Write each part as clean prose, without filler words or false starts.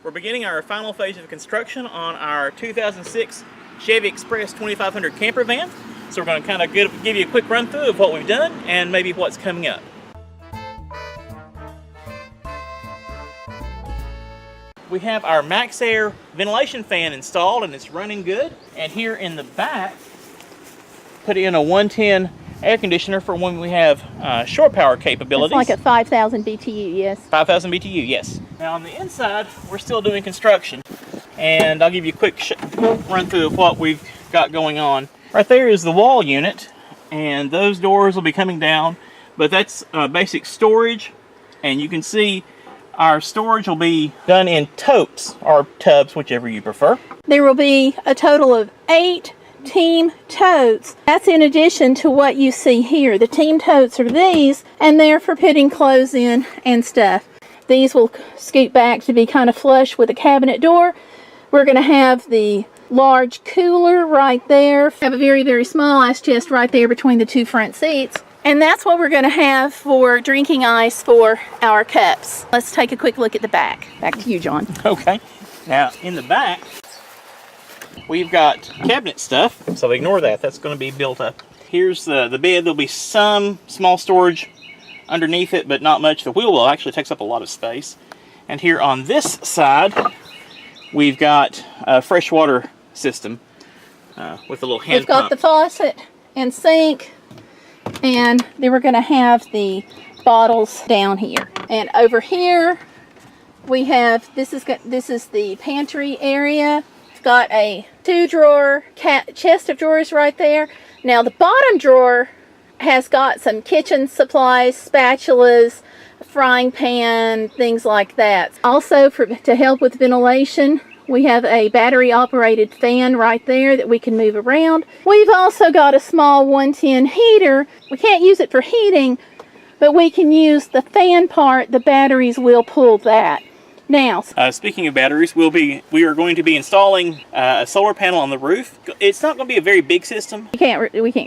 We're beginning our final phase of construction on our 2006 Chevy Express 2500 camper van. So we're going to kind of give you a quick run through of what we've done and maybe what's coming up. We have our MaxAir ventilation fan installed and it's running good. And here in the back, put in a 110 air conditioner for when we have shore power capabilities. It's like a 5,000 BTU, yes. 5,000 BTU, yes. Now on the inside, we're still doing construction. And I'll give you a quick run through of what we've got going on. Right there is the wall unit, and those doors will be coming down, but that's basic storage. And you can see our storage will be done in totes or tubs, whichever you prefer. There will be a total of 8 team totes. That's in addition to what you see here. The team totes are these, and they're for putting clothes in and stuff. These will scoot back to be kind of flush with a cabinet door. We're going to have the large cooler right there. Have a very, very small ice chest right there between the two front seats. And that's what we're going to have for drinking ice for our cups. Let's take a quick look at the back. Back to you, John. Okay. Now, in the back, we've got cabinet stuff, so ignore that. That's going to be built up. Here's the bed. There'll be some small storage underneath it, but not much. The wheel well actually takes up a lot of space. And here on this side, we've got a freshwater system with a little hand pump. We've got the faucet and sink, and then we're going to have the bottles down here. And over here, we have, this is the pantry area. Got a 2-drawer chest of drawers right there. Now the bottom drawer has got some kitchen supplies, spatulas, frying pan, things like that. Also, to help with ventilation, we have a battery operated fan right there that we can move around. We've also got a small 110 heater. We can't use it for heating, but we can use the fan part. The batteries will pull that. Now, speaking of batteries, we are going to be installing a solar panel on the roof. It's not going to be a very big system. We can't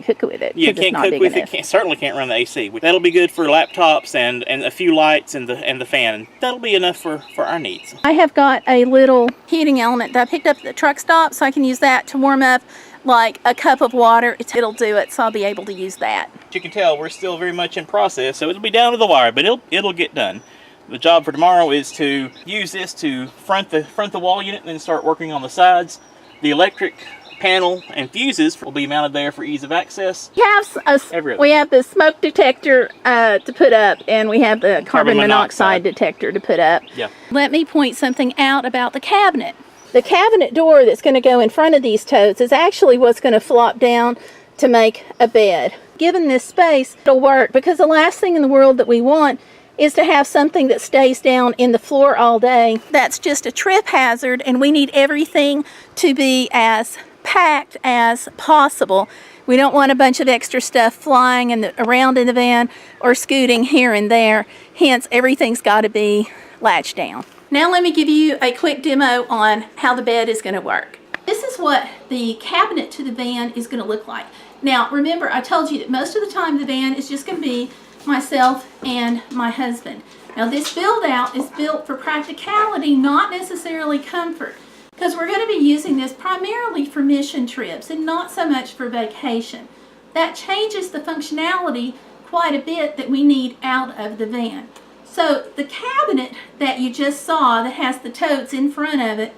cook with it. You can't cook with it. Certainly can't run the AC. That'll be good for laptops and a few lights and the fan. That'll be enough for our needs. I have got a little heating element that I picked up at the truck stop, so I can use that to warm up like a cup of water. It'll do it, so I'll be able to use that. As you can tell, we're still very much in process, so it'll be down to the wire, but it'll get done. The job for tomorrow is to use this to front the wall unit and then start working on the sides. The electric panel and fuses will be mounted there for ease of access. We have the smoke detector to put up, and we have the carbon monoxide detector to put up. Yeah. Let me point something out about the cabinet. The cabinet door that's going to go in front of these totes is actually what's going to flop down to make a bed. Given this space, it'll work, because the last thing in the world that we want is to have something that stays down in the floor all day. That's just a trip hazard, and we need everything to be as packed as possible. We don't want a bunch of extra stuff flying around in the van or scooting here and there. Hence, everything's got to be latched down. Now let me give you a quick demo on how the bed is going to work. This is what the cabinet to the van is going to look like. Now remember, I told you that most of the time the van is just going to be myself and my husband. Now this build out is built for practicality, not necessarily comfort, because we're going to be using this primarily for mission trips and not so much for vacation. That changes the functionality quite a bit that we need out of the van. So the cabinet that you just saw that has the totes in front of it,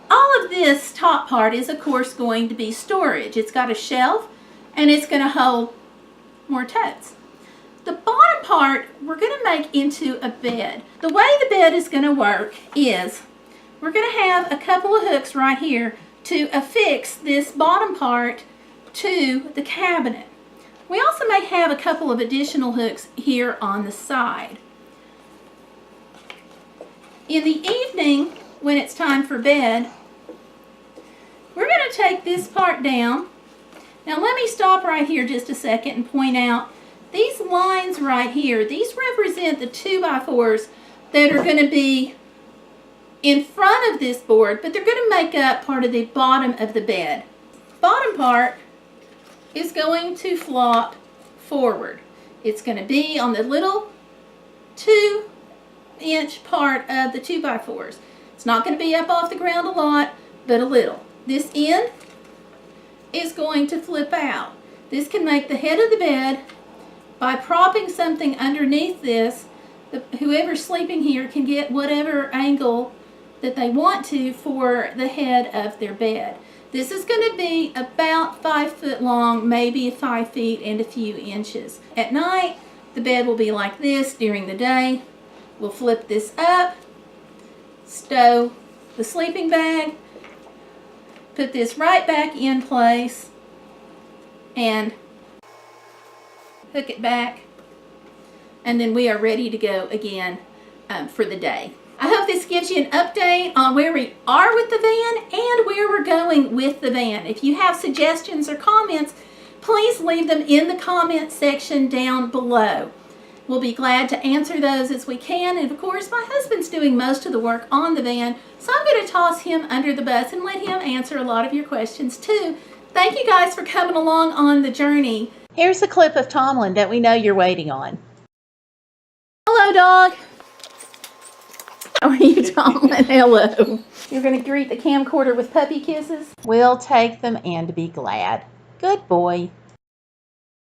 all of this top part is of course going to be storage. It's got a shelf and it's going to hold more totes. The bottom part we're going to make into a bed. The way the bed is going to work is we're going to have a couple of hooks right here to affix this bottom part to the cabinet. We also may have a couple of additional hooks here on the side. In the evening, when it's time for bed, we're going to take this part down. Now let me stop right here just a second and point out these lines right here. These represent the 2x4s that are going to be in front of this board, but they're going to make up part of the bottom of the bed. Bottom part is going to flop forward. It's going to be on the little 2-inch part of the 2x4s. It's not going to be up off the ground a lot, but a little. This end is going to flip out. This can make the head of the bed. By propping something underneath this, whoever's sleeping here can get whatever angle that they want to for the head of their bed. This is going to be about 5 foot long, maybe 5 feet and a few inches. At night, the bed will be like this. During the day, we'll flip this up, stow the sleeping bag, put this right back in place, and hook it back, and then we are ready to go again for the day. I hope this gives you an update on where we are with the van and where we're going with the van. If you have suggestions or comments, please leave them in the comment section down below. We'll be glad to answer those as we can, and of course my husband's doing most of the work on the van, so I'm going to toss him under the bus and let him answer a lot of your questions too. Thank you guys for coming along on the journey. Here's the clip of Tomlin that we know you're waiting on. Hello, dog. How are you, Tomlin? Hello. You're going to greet the camcorder with puppy kisses? We'll take them and be glad. Good boy.